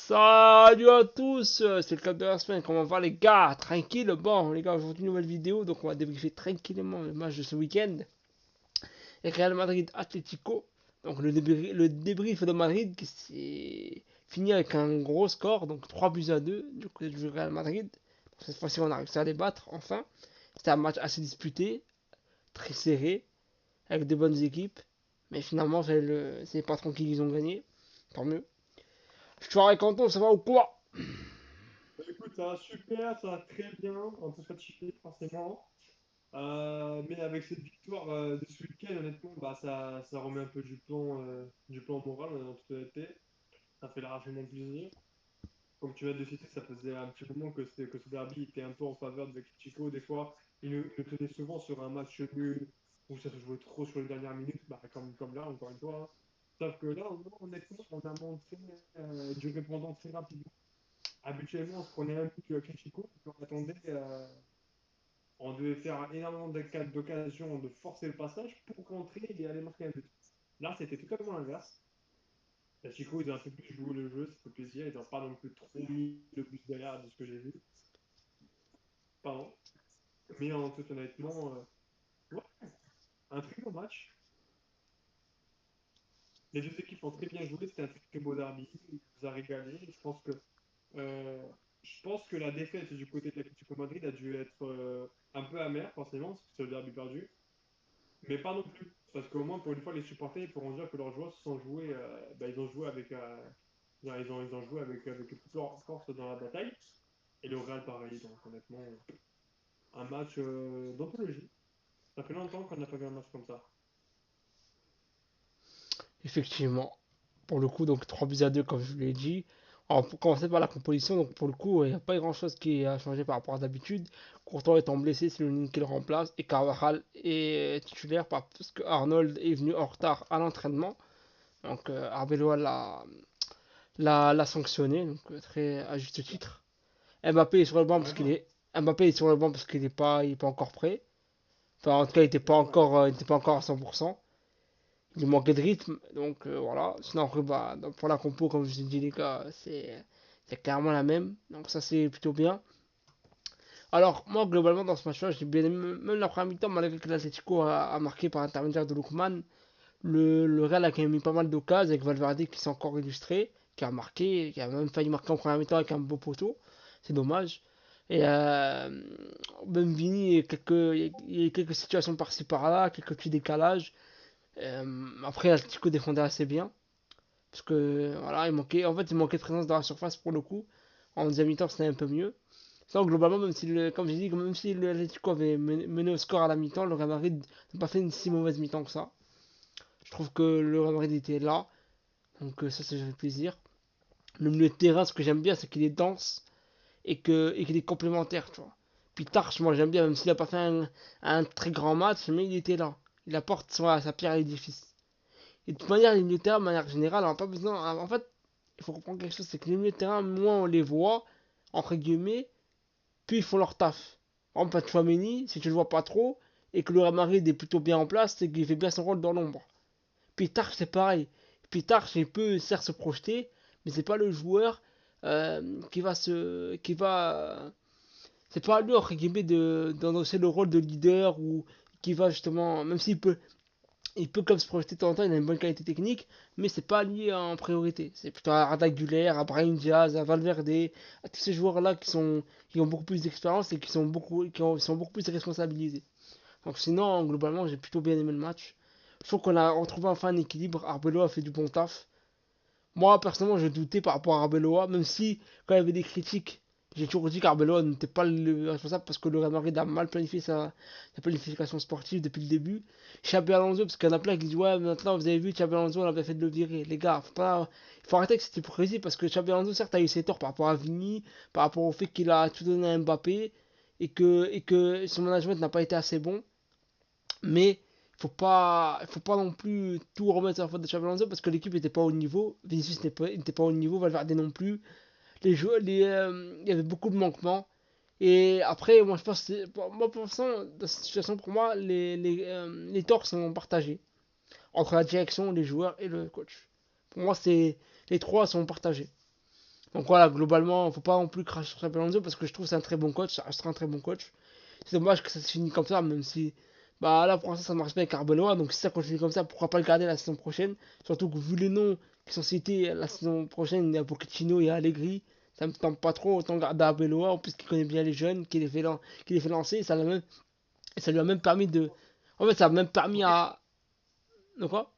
Salut à tous, c'est le cap de la semaine, comment va les gars? Tranquille, bon les gars, aujourd'hui nouvelle vidéo, donc on va débriefer tranquillement le match de ce week-end. Et Real Madrid Atlético, donc le débrief de Madrid qui s'est fini avec un gros score, donc 3 buts à 2 du côté du Real Madrid. Cette fois-ci on a réussi à les battre, enfin. C'était un match assez disputé, très serré, avec de bonnes équipes. Mais finalement c'est les patrons qui les ont gagnés, tant mieux. Je suis content, ça va ou quoi? Écoute, ça va super, ça va très bien, un peu fatigué forcément. Mais avec cette victoire de ce week-end, honnêtement, bah, ça remet un peu du plan moral, en toute honnêteté. Ça fait largement plaisir. Comme tu viens de citer, ça faisait un petit moment que ce derby était un peu en faveur de Chico. Des fois, il nous tenait souvent sur un match nul où ça se jouait trop sur les dernières minutes, bah, comme là, encore une fois, hein. Sauf que là, honnêtement, on a montré du répondant très rapidement. Habituellement, on se prenait un but Chico, puis on attendait. On devait faire énormément d'occasions de forcer le passage pour rentrer et aller marquer un but. Là, c'était totalement l'inverse. La Chico, ils ont un peu plus joué le jeu, ça fait plaisir. Ils n'ont pas non plus trop mis le but derrière de ce que j'ai vu. Pardon. Mais en toute honnêtement, ouais, un très bon match. Les deux équipes ont très bien joué. C'était un très beau derby. Il nous a régalé. Euh, je pense que la défaite du côté de l'Atlético Madrid a dû être un peu amère, forcément, parce que c'est le derby perdu. Mais pas non plus. Parce qu'au moins, pour une fois, les supporters ils pourront dire que leurs joueurs se sont joués, bah, ils ont joué avec, ils ont joué avec toute leur force dans la bataille. Et le Real, pareil. Donc, honnêtement, un match d'anthologie. Ça fait longtemps qu'on n'a pas vu un match comme ça. Effectivement. Pour le coup, donc 3 buts à 2 comme je vous l'ai dit. Alors, pour commencer par la composition, donc pour le coup, il n'y a pas grand chose qui a changé par rapport à d'habitude. Courtois étant blessé, c'est le qui le remplace. Et Carvajal est titulaire parce que Arnold est venu en retard à l'entraînement. Donc Arbeloa l'a sanctionné, donc très à juste titre. Mbappé est sur le banc T'as parce raison. Mbappé est sur le banc parce qu'il est pas encore prêt. Enfin, en tout cas, Ouais. il était pas encore à 100%. Il manquait de rythme, donc voilà. Sinon, après, bah, pour la compo, comme je vous ai dit, les gars, c'est clairement la même. Donc, ça, c'est plutôt bien. Alors, moi, globalement, dans ce match-là, j'ai bien aimé, même la première mi-temps, malgré que l'Atletico a marqué par intermédiaire de Lookman. Le Real a quand même eu pas mal d'occasions avec Valverde qui s'est encore illustré, qui a marqué, qui a même failli marquer en première mi-temps avec un beau poteau. C'est dommage. Et même Vini, il y a quelques situations par-ci par-là, quelques petits décalages. Après, l'Atletico défendait assez bien. Parce que voilà, il manquait de présence dans la surface pour le coup. En deuxième mi-temps, c'était un peu mieux. Sinon, globalement, même si, comme j'ai dit, même si l'Atletico avait mené au score à la mi-temps, le Real Madrid n'a pas fait une si mauvaise mi-temps que ça. Je trouve que le Real Madrid était là. Donc ça fait plaisir. Le milieu de terrain, ce que j'aime bien, c'est qu'il est dense et qu'il est complémentaire, tu vois. Puis Tarch, moi j'aime bien, même s'il n'a pas fait un très grand match, mais il était là. Il apporte sa pierre à l'édifice. Et de toute manière, les milieux de terrain, de manière générale, on n'a pas besoin. En fait, il faut comprendre quelque chose, c'est que les milieux de terrain, moins on les voit, entre guillemets, puis ils font leur taf. Par exemple, Chouameni, si tu le vois pas trop, et que le Real Madrid est plutôt bien en place, c'est qu'il fait bien son rôle dans l'ombre. Puis Tarch, c'est pareil. Puis Tarch, il peut certes se projeter, mais c'est pas le joueur c'est pas à lui, entre guillemets, d'endosser le rôle de leader ou qui va justement. Même s'il peut il peut comme se projeter de temps en temps, il a une bonne qualité technique, mais c'est pas lié en priorité. C'est plutôt à Arda Güler, à Brahim Diaz, à Valverde, à tous ces joueurs-là qui ont beaucoup plus d'expérience et sont beaucoup plus responsabilisés. Donc sinon, globalement, j'ai plutôt bien aimé le match. Je trouve qu'on a retrouvé enfin un équilibre. Arbeloa a fait du bon taf. Moi, personnellement, je doutais par rapport à Arbeloa, même si, quand il y avait des critiques, j'ai toujours dit qu'Arbeloa n'était pas le responsable parce que le Real Madrid a mal planifié sa planification sportive depuis le début. Xabi Alonso, parce qu'il y en a plein qui disent ouais, maintenant vous avez vu, Xabi Alonso, on avait fait de le virer. Les gars, faut arrêter avec cette hypocrisie parce que Xabi Alonso, certes, a eu ses torts par rapport à Vini, par rapport au fait qu'il a tout donné à Mbappé et que son management n'a pas été assez bon. Mais il faut pas non plus tout remettre sur la faute de Xabi Alonso parce que l'équipe n'était pas au niveau. Vinicius n'était pas au niveau, Valverde non plus. Il y avait beaucoup de manquements. Et après, moi je pense moi pour l'instant, dans cette situation, pour moi, les torts sont partagés entre la direction, les joueurs et le coach. Pour moi, les trois sont partagés. Donc voilà, globalement, faut pas non plus cracher sur Xabi Alonso parce que je trouve que c'est un très bon coach, ça restera un très bon coach. C'est dommage que ça se finisse comme ça, même si bah là pour l'instant ça marche bien avec Arbeloa, donc si ça continue comme ça, pourquoi pas le garder la saison prochaine? Surtout que vu les noms qui sont cités la saison prochaine, il y a Pochettino, il y a Allegri, ça me tente pas trop, autant garder Arbeloa, en plus qu'il connaît bien les jeunes, qu'il les fait lancer, et ça lui a même permis de. En fait, ça a même permis Pochettino, à. De quoi?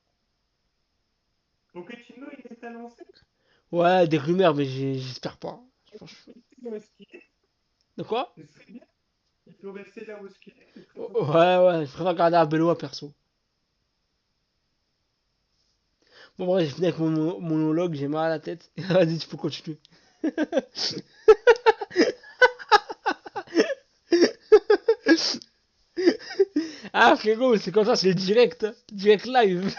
Pochettino, il est annoncé. Ouais, des rumeurs, mais j'espère pas. Je pense. Où est-ce qu'il est? De quoi? Ce serait bien. Il peut rester là où est-ce qu'il est. C'est très Ouais, intéressant. ouais, je préfère garder Arbeloa perso. Bon, bref, j'ai fini avec mon monologue, j'ai mal à la tête. Vas-y, tu peux continuer. Ah, frérot, c'est comme ça, c'est direct, hein. Direct live.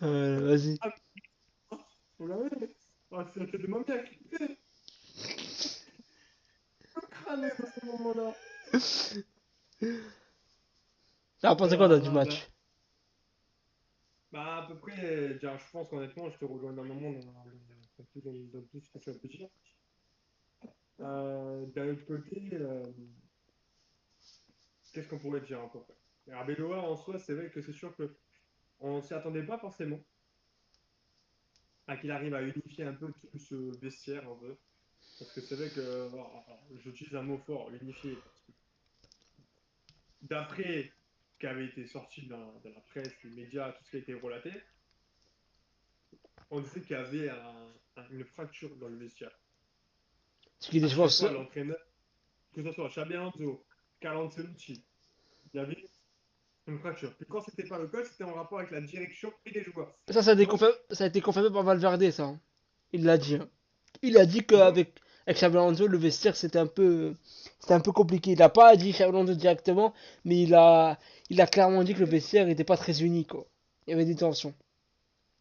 Vas-y. Ah, vous l'avez? Ah, c'est tellement bien clippé. Je crânais dans ce moment-là. T'as pensé quoi du Bah, match? à peu près, genre, je pense qu'honnêtement, je te rejoins énormément dans tout ce que tu as pu dire. D'un autre côté, qu'est-ce qu'on pourrait dire à peu près? Arbeloa, en soi, c'est vrai que c'est sûr que on s'y attendait pas forcément à qu'il arrive à unifier un peu tout ce vestiaire un peu. Parce que c'est vrai que, alors, j'utilise un mot fort, unifié, parce que d'après ce qui avait été sorti dans la presse, les médias, tout ce qui a été relaté, on disait qu'il y avait une fracture dans le vestiaire. Ce qui est, À je chaque pense, fois, l'entraîneur, que ce soit Xabi Alonso, Carlo Ancelotti, il y avait une fracture. Puis quand c'était pas le coach, c'était en rapport avec la direction et les joueurs. Donc, ça a été confirmé par Valverde, ça, hein. Il l'a dit, hein. Il a dit donc avec Xabi Alonso, le vestiaire, c'était un peu compliqué. Il a pas dit Xabi Alonso directement, mais il a clairement dit que le vestiaire était pas très uni, quoi. Il y avait des tensions.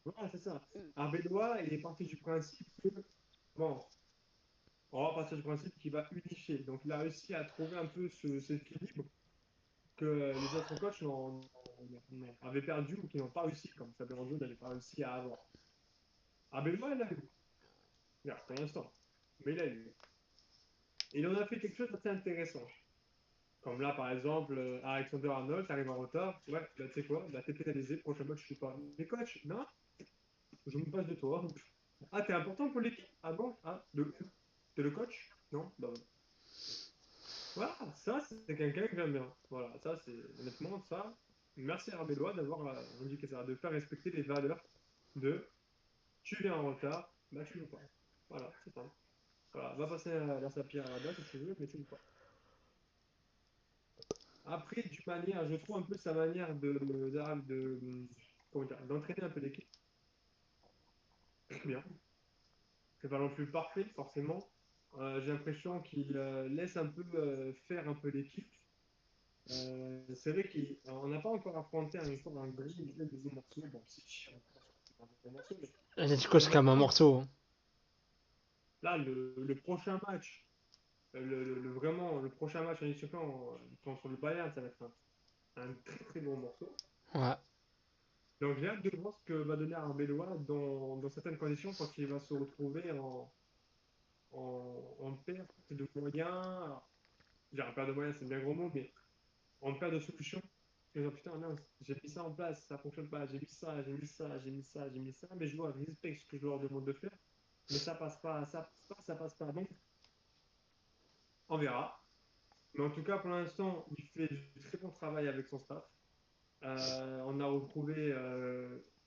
voilà, c'est ça. Arbeloa, il est parti du principe que, bon, on va partir du principe qu'il va unifier. Donc, il a réussi à trouver un peu cet équilibre que les autres coachs avaient perdu ou qui n'ont pas réussi, comme Xabi Alonso n'avait pas réussi à avoir. Arbeloa, il a eu. Regarde, pour l'instant. Mais il a eu. Et il en a fait quelque chose d'assez intéressant. Comme là, par exemple, Alexander Arnold, t'arrives en retard. Ouais, bah, tu sais quoi, bah, t'es pénalisé, prochain match, je suis pas. Mais coach, non, je me passe de toi. Ah, t'es important pour l'équipe? Ah bon? Ah, t'es le coach? Non? Bah, ouais. Voilà, ça, c'est quelqu'un que j'aime bien. Voilà, ça, c'est honnêtement, ça. Merci à Arbelois d'avoir indiqué ça, de faire respecter les valeurs de tu viens en retard, bah tu joues pas. Voilà, c'est ça. Voilà, va passer la sapir à la date si tu veux, mais tu joues pas. Après, d'une manière, je trouve un peu sa manière comment dire, d'entraîner un peu l'équipe. Très bien. C'est pas non plus parfait, forcément. J'ai l'impression qu'il laisse un peu faire un peu l'équipe. C'est vrai qu'on n'a pas encore affronté un gros nouveau morceau. Bon, c'est chiant, un gros morceau, mais L'Atlético, on c'est n'a quand même un pas morceau, hein. là le prochain match. Vraiment, le prochain match en Ligue des Champions contre le Bayern, ça va être un très très bon morceau. Ouais. Donc j'ai hâte de voir ce que va donner Arbeloa dans certaines conditions quand il va se retrouver en perte de moyens. Alors, j'ai un perte de moyens, c'est bien gros mot, mais en perte de solution. Parce que putain, mince, j'ai mis ça en place, ça fonctionne pas, j'ai mis ça, j'ai mis ça, j'ai mis ça, j'ai mis ça, mais je vois, respecte ce que je leur demande de faire, mais ça passe pas, ça passe pas, ça passe pas. Donc, on verra. Mais en tout cas, pour l'instant, il fait du très bon travail avec son staff. On a retrouvé,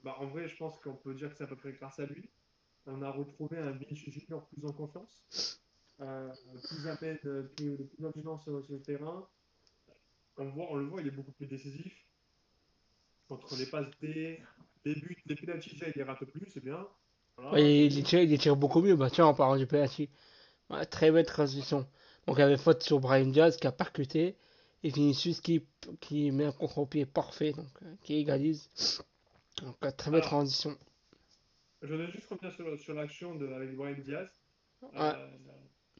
bah, en vrai, je pense qu'on peut dire que c'est à peu près grâce à lui. On a retrouvé un Vinicius Junior plus en confiance, euh, plus à peine, plus dominant sur le terrain. On le voit, il est beaucoup plus décisif. Contre les passes des buts, les pénaltys, déjà, il les rate plus, c'est bien. Voilà, c'est Ouais, bon. il les tire beaucoup mieux. Bah tiens, en parlant du penalty. Ouais, très belle transition. Donc il y avait faute sur Brian Diaz qui a percuté. Et Vinicius qui met un contre-pied parfait, donc qui égalise. Donc très belle Alors, transition. je voudrais juste revenir sur l'action avec Brahim Diaz. Ouais, Euh,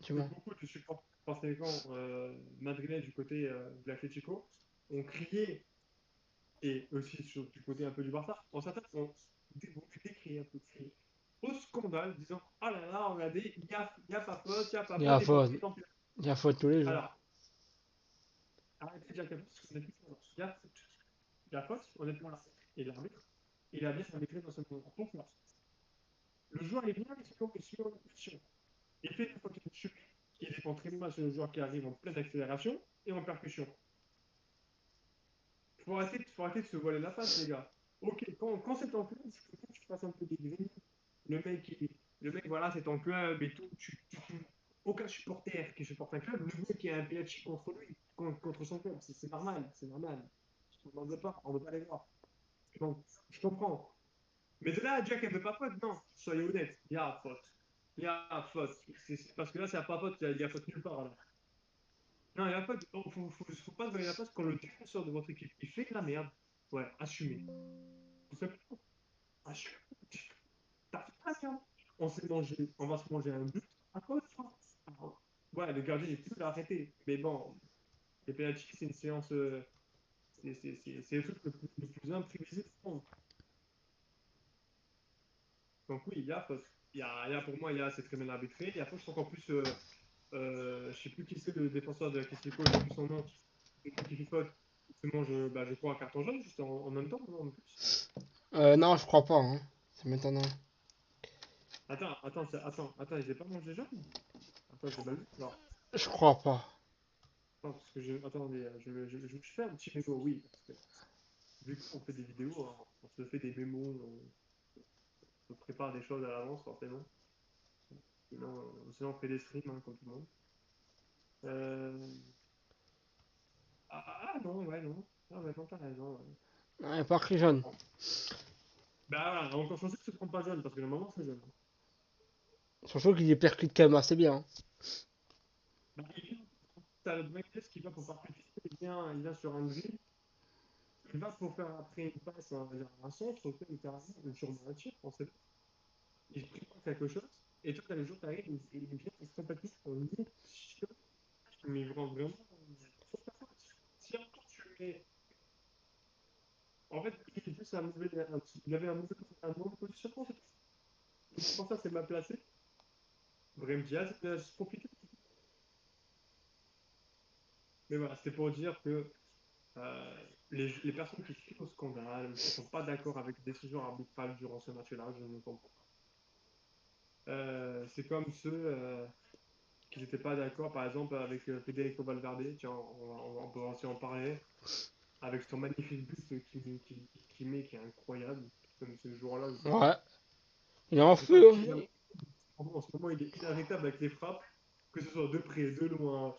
tu que vois. beaucoup de supporters conséquents madrilènes du côté de l'Atlético ont crié, et aussi du côté un peu du Barça, en certains ont voulu décrier scandale, disant oh là là, regardez, il y a pas faute, il y a pas Il y faute, a et pourtant faute. ils en perdent. Il y a faute tous les jours. Alors, arrêtez de dire qu'il y a faute, parce qu'on est plus fort. Il y a faute. Il y a faute, honnêtement, là. Et l'arbitre, il a bien arbitré dans ce moment. Pourquoi? Le joueur est bien, il se met en position. Il fait une faute de chute qui dépend très mal sur le joueur qui arrive en pleine accélération et en percussion. Faut arrêter de se voiler la face, les gars. Ok, quand c'est en club, je peux que tu fasses un peu des grilles. Le mec, voilà, c'est en club et tout. Aucun supporter qui supporte un club, le mec qui a un PH contre lui, contre son club, c'est normal, c'est normal. On n'en veut pas, on ne veut pas les voir. Donc, je comprends. Mais de là à dire qu'elle ne veut pas faute, non, soyez honnête, il y a faute. Il y a faute. Parce que là, c'est pas faute, il y a faute nulle part. Là. Non, il y a faute. Faut pas se donner la faute quand le défenseur de votre équipe il fait de la merde. Ouais, assumez. Tout simplement. Assumez. T'as fait de la merde. On va se manger un but à cause de ça. Alors, ouais, le gardien il peut l'arrêter. Mais bon, les penalties, c'est une séance. C'est le truc le plus imprévisible du monde. Donc oui, il y a faute. Pour moi, c'est très bien arbitré. Il y a faute, encore plus. Je sais plus qui c'est le défenseur de la Classico, j'ai plus son nom. Celui qui fait faute, il se mange, je crois, un carton jaune juste en même temps, non, en plus. Non, je crois pas, hein. C'est maintenant. Attends, ils n'ont pas mangé jaune? Attends, j'ai mal vu. Non, Je crois pas. non, parce que attendez, je fais un petit mémo, oui, parce que vu qu'on fait des vidéos, hein, on se fait des mémos, on prépare des choses à l'avance, forcément. Sinon, on fait des streams, hein, comme tout le monde. Euh, non, ouais, non. Ah, mais non, t'as raison, ouais. Ouais, pas pris jaune. Bon. Bah voilà, encore chanceux que ce ne prend pas jaune, parce que normalement, c'est jaune. Surtout qu'il est percute quand même assez bien, hein. Bah, t'as le mec qui va pour percuter, il vient sur un drill, il va pour faire après une passe, un centre, littéralement, ou sur un tir, on sait pas. Il prépare quelque chose, et toi, t'as les gens qui arrivent, et il vient complètement en mission, mais vraiment, sur ta faute. Si encore tu mets. En fait, il fait il avait un mauvais positionnement, c'est tout. Je pense que ça, c'est mal placé. Brahim Diaz, c'est compliqué. Mais voilà, c'était pour dire que les personnes qui crient au scandale, qui ne sont pas d'accord avec les décisions arbitrales durant ce match-là, je ne comprends pas. C'est comme ceux qui n'étaient pas d'accord, par exemple, avec Federico Valverde, tiens, on peut aussi en parler, avec son magnifique but qui met, qui est incroyable. Comme ce jour-là, Ouais. Il est en je sais pas feu, qui, hein. en ce moment, il est inarrêtable avec les frappes, que ce soit de près, de loin.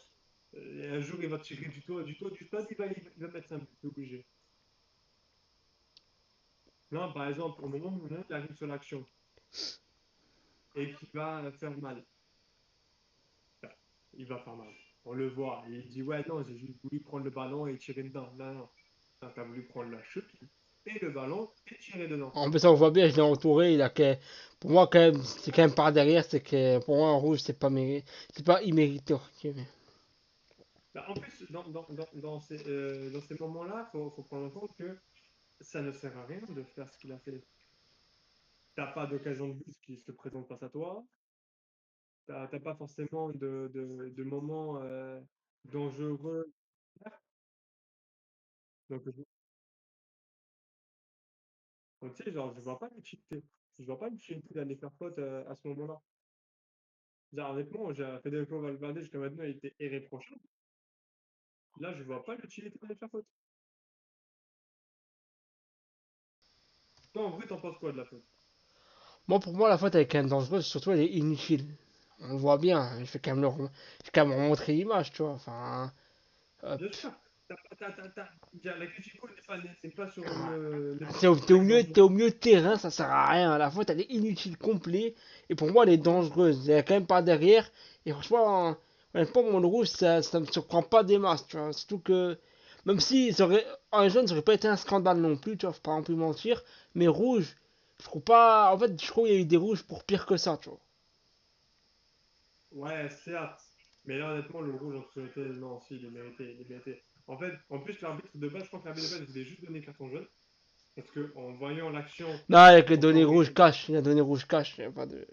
Et un jour, il va tirer du toit, du stade, il va mettre un but, c'est obligé. Là, par exemple, au moment où il arrive sur l'action et qu'il va faire mal, enfin, il va faire mal. On le voit. Il dit ouais, non, j'ai juste voulu prendre le ballon et tirer dedans. Non, non. Tu as voulu prendre la chute et le ballon et tirer dedans. En plus, on voit bien, je l'ai entouré. Pour moi, quand même, c'est quand même par derrière. C'est que pour moi, un rouge, c'est pas immérité. Ok, mais- Bah, en plus, dans ces moments-là, il faut prendre en compte que ça ne sert à rien de faire ce qu'il a fait. T'as pas d'occasion de but qui se présente face à toi. T'as pas forcément de moments dangereux. Donc, tu sais, genre, je vois pas l'utilité. Je vois pas l'utilité d'aller faire faute à ce moment-là. Genre, honnêtement, j'ai Federico Valverde jusqu'à maintenant, il était irréprochable. Là, je vois pas l'utilité d'aller faire faute. Toi, en vrai, t'en penses quoi de la faute? Moi, pour moi, la faute, elle est quand même dangereuse. Surtout, elle est inutile. On le voit bien. Je vais quand même remontrer l'image, tu vois. Enfin, hop. Bien sûr. La Critico n'est pas sur n'est pas T'es un au milieu, exemple. t'es au milieu de terrain, ça sert à rien. La faute, elle est inutile, complet. Et pour moi, elle est dangereuse. Elle est quand même pas derrière. Et franchement, honnêtement, mon rouge, ça me surprend pas des masses, tu vois. Surtout que, même si un jaune, ça aurait pas été un scandale non plus, tu vois, faut pas non plus mentir. Mais rouge, je trouve pas. En fait, je trouve qu'il y a eu des rouges pour pire que ça, tu vois. Ouais, certes. Mais là, honnêtement, le rouge en priorité, non, si, il est mérité, il est mérité. En fait, en plus, l'arbitre de base, je crois que l'arbitre de base, il voulait juste donner carton jaune. Parce que en voyant l'action Non, il y a que en temps donné réel, rouge cash. Il y a donné rouge cash. Il y a pas de.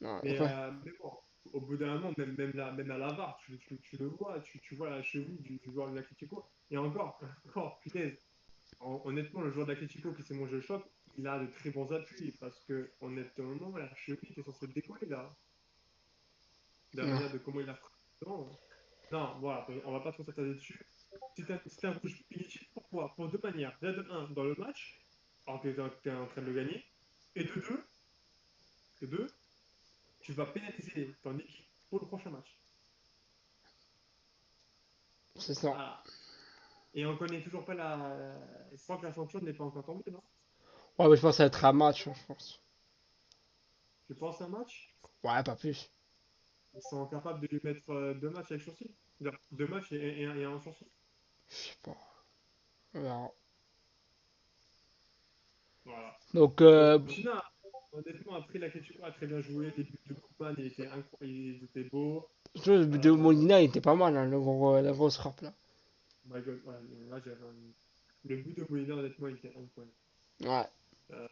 Non, Mais, enfin, mais bon, au bout d'un moment, même à la VAR, tu le vois, tu vois la cheville du joueur de l'Atlético. Et encore, encore, punaise, honnêtement, le joueur d'Atlético qui s'est mangé le choc, il a de très bons appuis parce que, honnêtement, la cheville était censée décoller là, de la non. manière de comment il a frappé. Non, non, voilà, on va pas trop s'attarder dessus. C'est un rouge punitif. Pourquoi? Pour deux manières. Déjà, de un, dans le match, alors que tu es en train de le gagner. Et de deux, tu vas pénaliser ton équipe pour le prochain match. C'est ça. Voilà. Et on connaît toujours pas la. Je crois que la sanction n'est pas encore tombée, non? Ouais, mais je pense que ça va être un match, je pense. Tu penses un match? Ouais, pas plus. Ils sont capables de lui mettre deux matchs avec sursis. Deux matchs et un sursis. Je sais pas. On verra. Voilà. Donc, Donc, sinon, honnêtement, après, la Quechua a très bien joué. Les buts de Koopman, ils étaient beaux. le but de Euh, Molina, il était pas mal, hein, la grosse frappe là. oh my God, ouais, là, le but de Molina, honnêtement, il était incroyable. Ouais. Euh,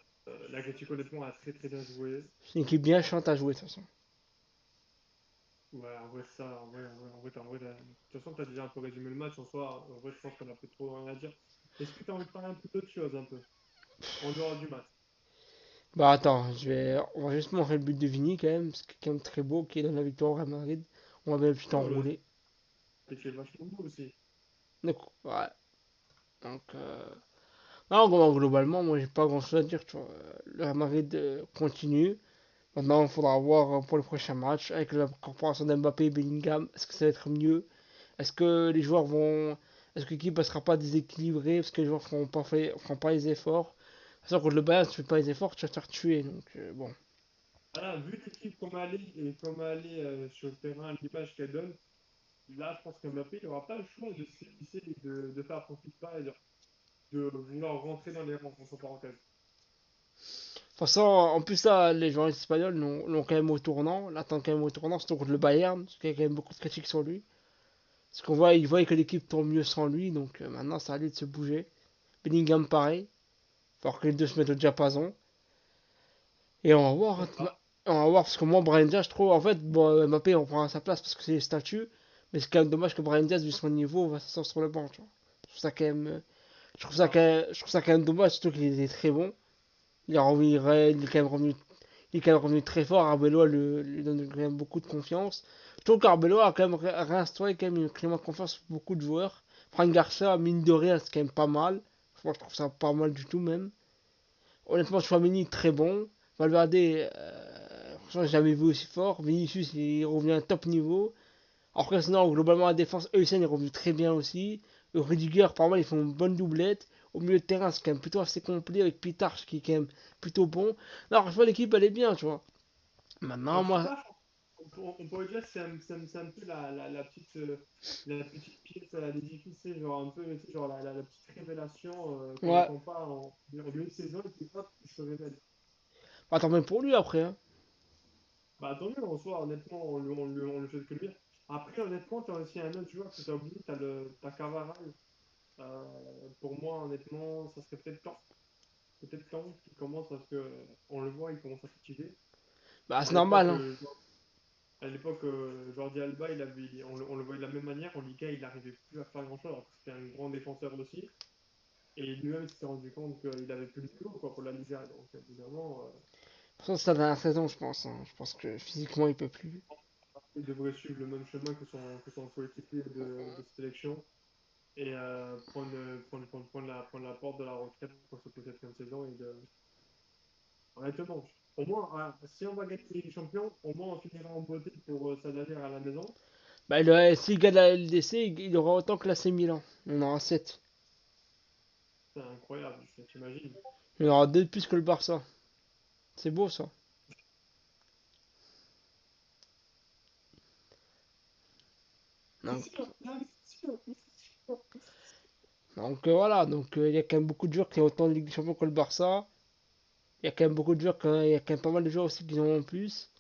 L'Atlético, honnêtement, a très très bien joué. C'est une équipe bien chiante à jouer, de toute façon. Ouais, en vrai, ça, de toute façon, tu as déjà un peu résumé le match en soi. En vrai, je pense qu'on a plus trop rien à dire. Est-ce que tu as envie de parler un peu d'autre chose, un peu, en dehors du match? Bah attends, on va juste montrer le but de Vini quand même, parce que c'est quand même très beau, qui donne la victoire au Real Madrid. On va bien vite Oh, le enrouler. c'était vachement beau aussi. Donc, ouais. Donc, non, globalement, moi j'ai pas grand chose à dire, tu vois. Le Real Madrid continue. Maintenant, il faudra voir pour le prochain match avec la corporation d'Mbappé et Bellingham. Est-ce que ça va être mieux? Est-ce que les joueurs vont. Est-ce que l'équipe ne sera pas déséquilibrée parce que les joueurs feront pas les efforts? Parce que contre le Bayern, si tu fais pas les efforts, tu vas te faire tuer. Donc, bon. Voilà, vu l'équipe comme elle est sur le terrain, l'image qu'elle donne, là, je pense qu'Mbappé n'aura pas le choix de s'effacer et de faire profil pas et de vouloir rentrer dans les rangs, entre parenthèses. De toute façon, en plus, là, les joueurs espagnols l'ont quand même au tournant. L'attendent quand même au tournant, surtout contre le Bayern, parce qu'il y a quand même beaucoup de critiques sur lui. Parce qu'on voit, ils voient que l'équipe tourne mieux sans lui, donc maintenant, ça a lieu de se bouger. Bellingham, pareil. Il va falloir que les deux se mettent au diapason. Et on va voir, hein. Voilà. On va voir, parce que moi, Brahim Diaz, je trouve, en fait, bon, Mbappé, on prend sa place parce que c'est les statuts. Mais c'est quand même dommage que Brahim Diaz, vu son niveau, va s'asseoir sur le banc, tu vois. Je trouve ça quand même, Voilà. je trouve ça quand même dommage, surtout qu'il était très bon. Il est quand même revenu, il est quand même revenu très fort. Arbeloa lui donne quand même beaucoup de confiance. Je trouve qu'Arbeloa a quand même réinstauré quand même une climat de confiance pour beaucoup de joueurs. Franck Garcia, mine de rien, c'est quand même pas mal. Moi, je trouve ça pas mal du tout, même. Honnêtement, Chouameni, très bon. Valverde, franchement, j'ai jamais vu aussi fort. Vinicius, il revient à un top niveau. Après, sinon, globalement, la défense, Eusen est revenu très bien aussi. Rudiger, par mal, ils font une bonne doublette. Au milieu de terrain, c'est quand même plutôt assez complet avec Pitarch qui est quand même plutôt bon. Non, franchement, l'équipe, elle est bien, tu vois. Maintenant, Bon, moi, putain, on pourrait dire que c'est un peu la petite pièce à l'édifice, tu sais, genre un peu, tu sais, genre la petite révélation qu'on ouais. n'attend pas au milieu de saison et puis hop, il se révèle. Bah, tant même pour lui après, hein. Bah tant mieux, en soi, honnêtement, on le fait que le bien. Après, honnêtement, t'as aussi un autre joueur que t'as oublié, t'as Cavaral. Pour moi, honnêtement, ça serait peut-être temps qu'il commence parce que on le voit, il commence à fatiguer. Bah, À c'est normal, l'époque, hein. Jordi Alba, on le voyait de la même manière. En Liga, il n'arrivait plus à faire grand-chose, alors que c'était un grand défenseur aussi. Et lui-même s'est rendu compte qu'il avait plus le niveau quoi, pour la Liga. Donc, évidemment, Pour ça, c'est la dernière saison, je pense, hein. Je pense que physiquement, il peut plus. il devrait suivre le même chemin que son coéquipier de sélection et prendre la porte de la retraite pour se peut-être une saison. Honnêtement, au moins, si on va gagner la Ligue des Champions, au moins on finira en beauté pour sa dernière à la maison. Bah, s'il gagne la LDC, il aura autant que l'AC Milan. On aura 7. C'est incroyable, t'imagines. Il aura 2 de plus que le Barça. C'est beau, ça. C'est Donc, sûr, non, mais c'est sûr, c'est sûr. voilà, donc il y a quand même beaucoup de joueurs qui ont autant de Ligue des Champions que le Barça. Il y a quand même beaucoup de joueurs, il y a quand même pas mal de joueurs aussi qui en ont plus.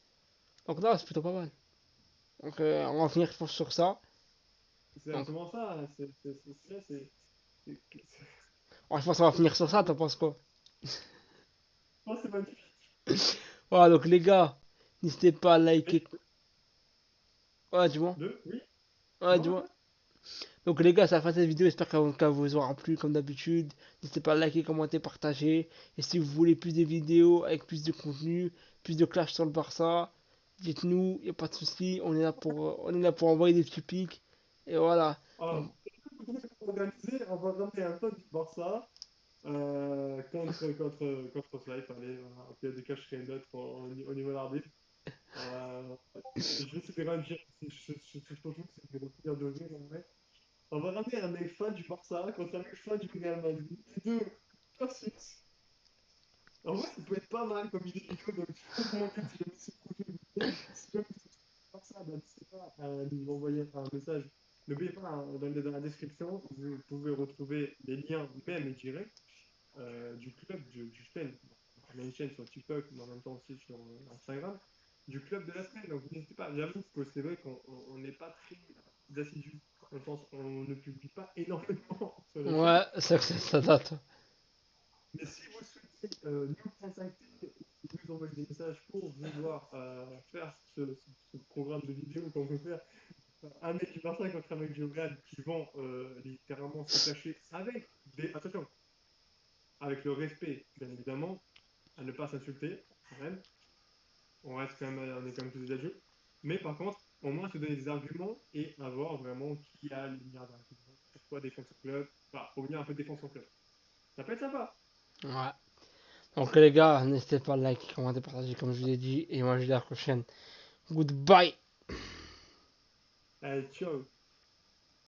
Donc là, c'est plutôt pas mal. Donc on va finir sur ça. C'est Donc, exactement ça. C'est- je pense qu'on va c'est- finir sur ça, t'en penses quoi? Oh, c'est magnifique. Voilà, donc les gars, N'hésitez pas à Mais, liker. Ouais, dis-moi. oui, Ouais, non, dis-moi. Donc les gars, ça va faire cette vidéo, j'espère qu'elle vous aura plu comme d'habitude. N'hésitez pas à liker, commenter, partager. Et si vous voulez plus de vidéos avec plus de contenu, plus de clash sur le Barça, dites-nous, il n'y a pas de souci, on est là pour envoyer des petits pics. Et voilà. alors, Donc, organisé, on va ramener un pote du Barça contre Slife. Allez, voilà. Au pire des cas, je serai neutre au niveau de l'arbitre. Euh, je vais essayer de réagir. Surtout, c'est de retenir de rire en vrai. On va ramener un mec fan du Barça contre un mec fan du Real Madrid. Les deux versus. En vrai, ça peut être pas mal comme idée du tout. Donc, je peux demander si jamais c'est projet de vidéo. Si jamais c'est pas ça, ben, n'hésitez pas à nous envoyer un message. N'oubliez pas, hein, dans la description, vous pouvez retrouver les liens, même et directs, du club du Sten. On a une chaîne sur TikTok, mais en même temps aussi sur Instagram, du club de la semaine. Donc n'hésitez pas. J'avoue que c'est vrai qu'on n'est pas très assidus. Dans le sens, on ne publie pas énormément sur la chaîne. ouais, ça date. Mais si vous souhaitez nous contacter et nous envoyer des messages pour vouloir faire ce programme de vidéo qu'on peut faire, un mec du Barça contre un mec du Real qui vont littéralement se cacher avec attention, avec le respect, bien évidemment, à ne pas s'insulter, quand même. On reste quand même, on est quand même tous des adultes. Mais par contre, au moins se donner des arguments et à voir vraiment qui a les meilleurs arguments, pourquoi défendre son club, enfin, pour venir un peu défendre son club. Ça peut être sympa. Ouais. Donc les gars, n'hésitez pas à liker, commenter, partager comme je vous ai dit. Et moi je vous dis à la prochaine. Goodbye. Allez, ciao.